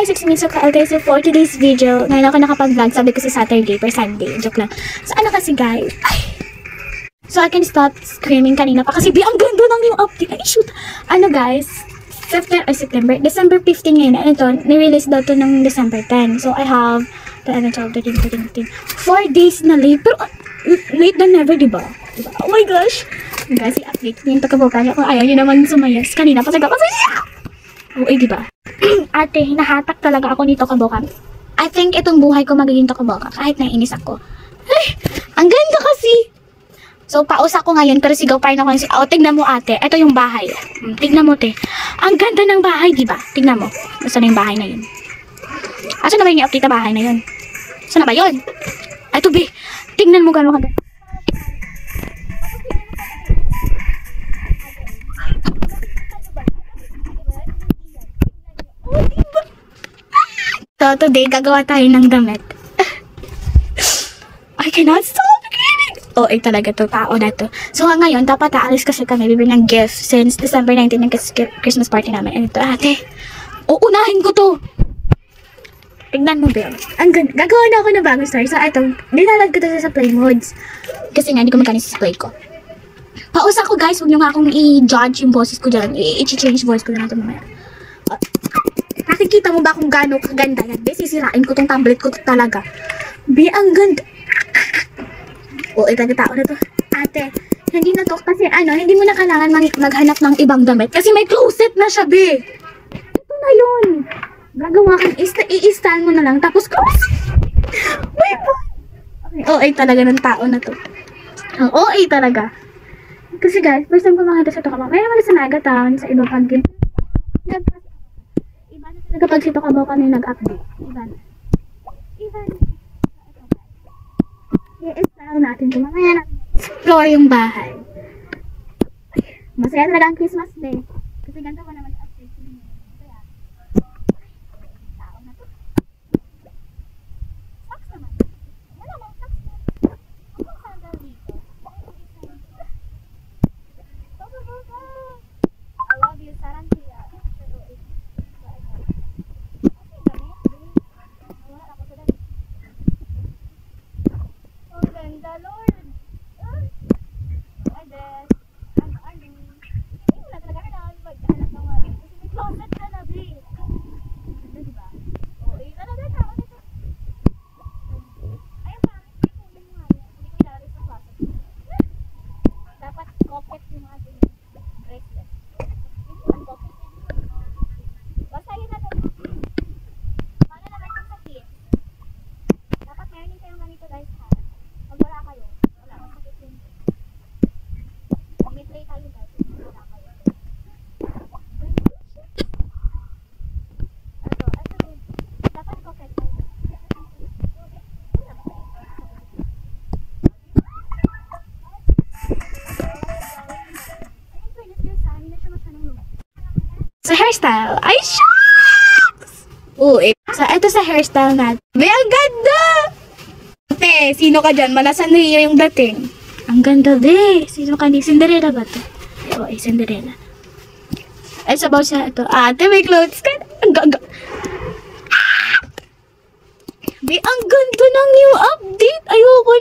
guys, it's me, Suka. Okay, so for today's video, ngayon ako nakapag-vlog, sabi ko sa Saturday per Sunday. Joke lang. So ano kasi guys, so I can stop screaming kanina pa kasi ang ganda ng yung update. Ay, shoot. Ano guys, December 15 ngayon. Ano to, nirelease daw to ng December 10. So I have, 12, 13, 14, 15, 4 days na late. Pero late than never, diba? Oh my gosh. Guys, i-update ko yung pagkabuka niya. Kung ayaw nyo naman sumayas. Kanina pa sa kapasaya. Oo, diba? Ate, hinahatak talaga ako nito kaboka. I think itong buhay ko magiging kaboka kahit naiinis ako. Ay, ang ganda kasi. So, pausa ko ngayon pero sigaw pa rin ako. Oh, tignan mo ate. Ito yung bahay. Tignan mo te. Ang ganda ng bahay, diba? Tignan mo. Saan na yung bahay na yun? Asa na ba yung i-update na bahay na yun? Saan na ba yun? Ito be. Tignan mo gano'n kaganda. So, today, gagawa tayo ng damit. I cannot stop kidding! Oh, talaga to, tao na to. So, ngayon, dapat aalis kasi kami, bibili ng gift since December 19 ng Christmas party namin. And ito, ate, uunahin ko to! Tignan mo, Bill. Ang ganda. Gagawa na ako ng bagong story. So, ito, dinalad ko to sa play modes. Kasi nga, hindi ko magkanis sa play ko. Pausa ko, guys. Huwag nyo nga akong i-judge yung boses ko dyan. I-change voice ko na natin mamaya. Nakikita mo ba kung gaano kaganda yan? Be, sisirain ko tong tablet ko talaga. Be, ang ganda. Oo, tao na to. Ate, hindi na to kasi hindi mo na kailangan maghanap ng ibang damit. Kasi may closet na siya, be. Ito na yun. Gagawa kang i-style mo na lang. Tapos close. Wait, okay, talaga ng tao na to. Ang OA talaga. Kasi guys, first time ko makita sa to ka. May naman sa Nagatown, sa ibang pag-game. Kapag sito ka ba kami nag-update? Iba na. I-style natin ito. Mamaya natin explore yung bahay. Masaya talaga ang Christmas Day. Kasi ganito ko naman update. Kaya, tao na to. Socks naman. Wala bang socks na? Ang sandal dito. I love you, Sarantia. Lord. Ay, des. Ay, wala talaga kailangan maghanap ng mga kasi may closet ka na, be. Diba? Oo, talaga tao nito. Ay, pangit. Hindi mo nga. Hindi ko ilalagay sa closet. Dapat cocket yung ating bracelet. Hindi ang cocket. Basta yun na to. Paano naman yung sa kids? Dapat meron din kayong ganito guys ha. Pag wala kayo, wala kang sakit yun. May play tayo guys, wala kayo. Ito din. Dapat cocket tayo. Sa hairstyle, ay shucks! So ito sa hairstyle natin. May ang ganda! Sino ka dyan? Malasan Rio yung dating. Ang ganda, be. Sino ka ni? Cinderella ba to? Oo, Cinderella. Ay, sabaw siya ito. Ate, may clothes ka. Ang ganda. Be, ang ganda ng new update. Ayoko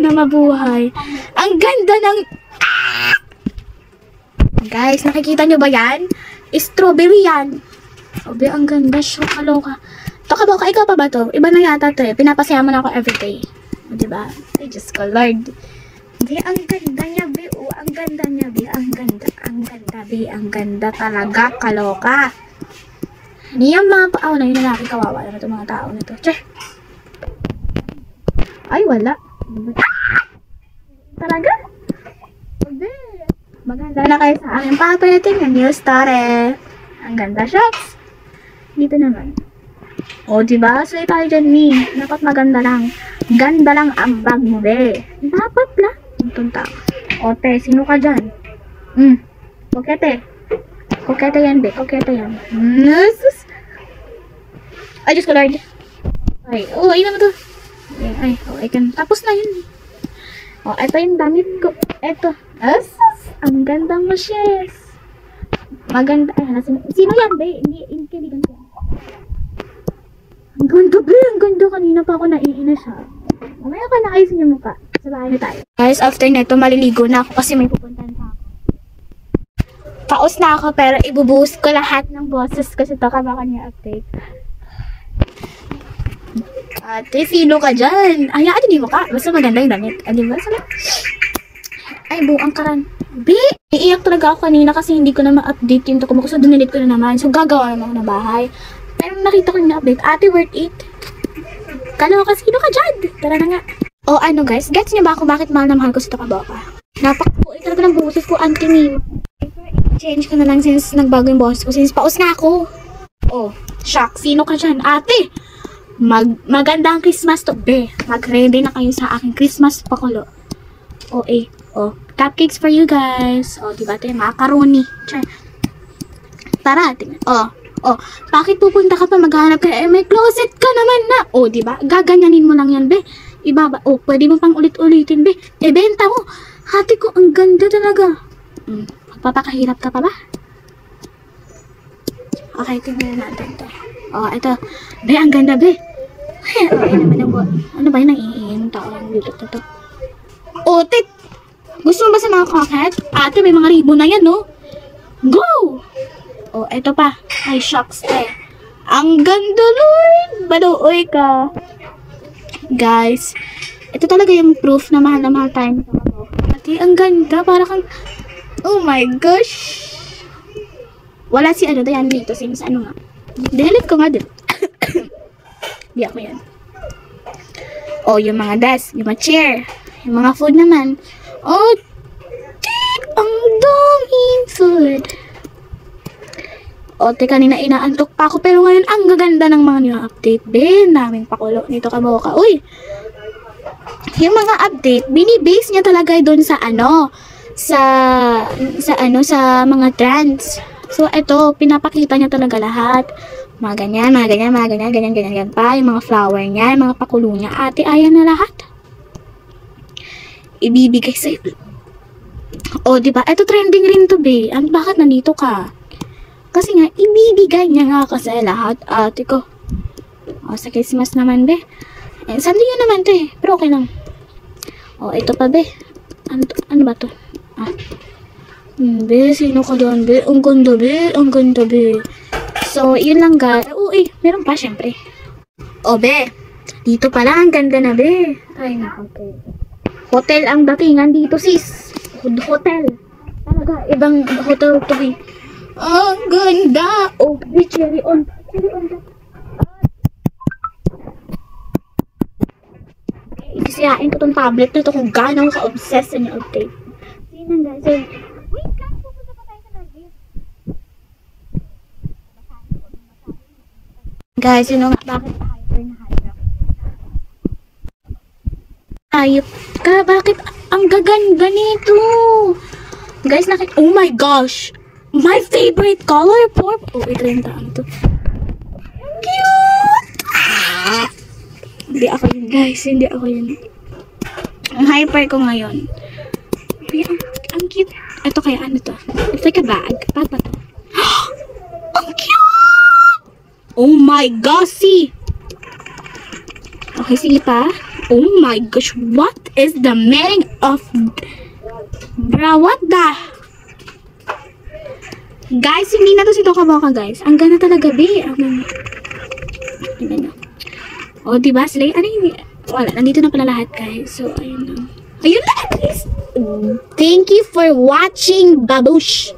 na mabuhay. Ang ganda ng... Guys, nakikita nyo ba yan? Strawberry yan. Oh, be, ang ganda siya. Kaloka. Kaboka, ikaw pa ba to? Iba na yata to eh. Pinapasaya mo na ako everyday. Diba? Ay, Diyos ko, Lord. Be, ang ganda niya, be. Oh, ang ganda niya, be. Ang ganda, be. Ang ganda talaga. Kaloka. Hindi yung mga paaw na yun na natin kawawa naman itong mga tao na to. Che! Ay, wala. Talaga? Be. Maganda na kayo sa aking papalitin ng new story. Ang ganda, shops. Dito naman. O, diba? Slay tayo dyan, Mi. Dapat maganda lang. Ganda lang ang bag mo, be. Dapat lang. Itong tao. O, te, sino ka dyan? Kokete. Kokete yan, be. Kokete yan. Ay, Diyos ko, Lord. Ay, ayun naman to. Ay, tapos na yun. O, ito yung damit ko. Ito. Ang ganda mo, Shes. Maganda. Ay, sino yan, be? Hindi kaibigan ko. Ang ganda, be. Ang ganda. Kanina pa ako naiinis, ha. Mamaya ka na ayusin yung mukha. Sa bahay na tayo. Guys, after neto, maliligo na ako kasi may pupuntahan pa ako. Paus na ako, pero ibubuhos ko lahat ng boses kasi ito kabaka niya update. Ate, filo ka dyan. Hayaan din mo ka. Basta maganda yung damit. Di ba? Ay, buang karan. Be! Iiyak talaga ako kanina kasi hindi ko na ma-update yung tuko mo. So, dunilit ko na naman. So, gagawa naman ako ng bahay. Pero nakita ko yung na-update. Ate, worth it. Kalawa ka, sino ka dyan? Tara na nga. O ano guys, gets niyo ba ako bakit mahal na mahal ko si Tokaboka? Napakabuhay talaga ng boses ko, Auntie Mim. Change ko na lang since nagbago yung boses ko. Since paus na ako. Oh, shock. Sino ka dyan? Ate! Magandang Christmas to. Be, mag-ready na kayo sa aking Christmas pakulo. O eh. Oh, cupcakes for you guys. Oh, diba ito yung macaroni. Char. Tara, tingnan. Oh, bakit pupunta ka pa maghanap ka? Eh, may closet ka naman na. Oh, diba? Gaganyanin mo lang yan, be. Ibaba. Oh, pwede mo pang ulit-ulitin, be. Eh, benta mo. Hati ko, ang ganda talaga. Magpapakahirap ka pa ba? Okay, tingnan natin ito. Oh, ito. Be, ang ganda, be. Ay, ano ba yung nang-iinom tao yung dito to? Oh, tit. Gusto mo ba sa mga cockhead? Ate, may mga ribbon na yan, no? Go! Oh, ito pa. Ay, shucks, eh. Ang ganda, Lord! Baluoy ka. Guys, ito talaga yung proof na mahal tayo. Ate, ang ganda. Para kang... Oh my gosh! Wala si ano Dayan dito. Since ano nga. Delete ko nga din. Di ako yan. Oh, yung mga desk. Yung mga chair. Yung mga food naman. Oh, ang daming food. O, kanina inaantok pa ako. Pero ngayon, ang gaganda ng mga new update. Ben, naming pakulo nito Kaboka. Uy! Yung mga update, binibase niya talaga doon sa ano, sa mga trends. So, ito, pinapakita niya talaga lahat. Mga ganyan pa. Yung mga flower niya, yung mga pakulo niya. Ate, ayan na lahat. Ibibigay sa'yo. O, diba? Ito trending rin to, be. Bakit nandito ka? Kasi nga, ibibigay niya nga kasi lahat, ate ko. O, sa Christmas naman, be. Eh, Sunday yun naman to eh. Pero okay lang. O, ito pa, be. Ano ba to? Be, sino ka doon, be? Ang ganda, be. Ang ganda, be. So, yun lang, guys. Meron pa, syempre. O, be. Dito pala, ang ganda na, be. Ay, okay. Hotel ang datingan dito, sis. Hotel. Talaga, ibang hotel to eh. Ang ganda! Oh, may cherry on. Cherry on. Ikisiyain ko tong tablet na to kung gano'ng ka-obsessed sa niya update. Sige na guys. Wait, kaya pupunta pa tayo sa Nagis. Guys, yun nga, bakit hyper na hyper? Ayop ka, bakit ang gaganda nito? Guys, oh my gosh! My favorite color, purple. Oh, wait lang ito. Cute! Hindi ako yun, guys. Hindi ako yun. Ang hyper ko ngayon. Ang cute. Ito kaya, ano to? It's like a bag. Bag ba to? Ang cute! Oh my gosh, see! Okay, sige pa. Oh my gosh, what is the meaning of... Bro, what the... Guys, hindi na to si Tokaboka, guys. Ang ganda talaga, be. Ang ganda. O, diba? Sila, ano yun? Wala, nandito na pala lahat, guys. So, ayun na. Ayun na, at least. Thank you for watching, babush.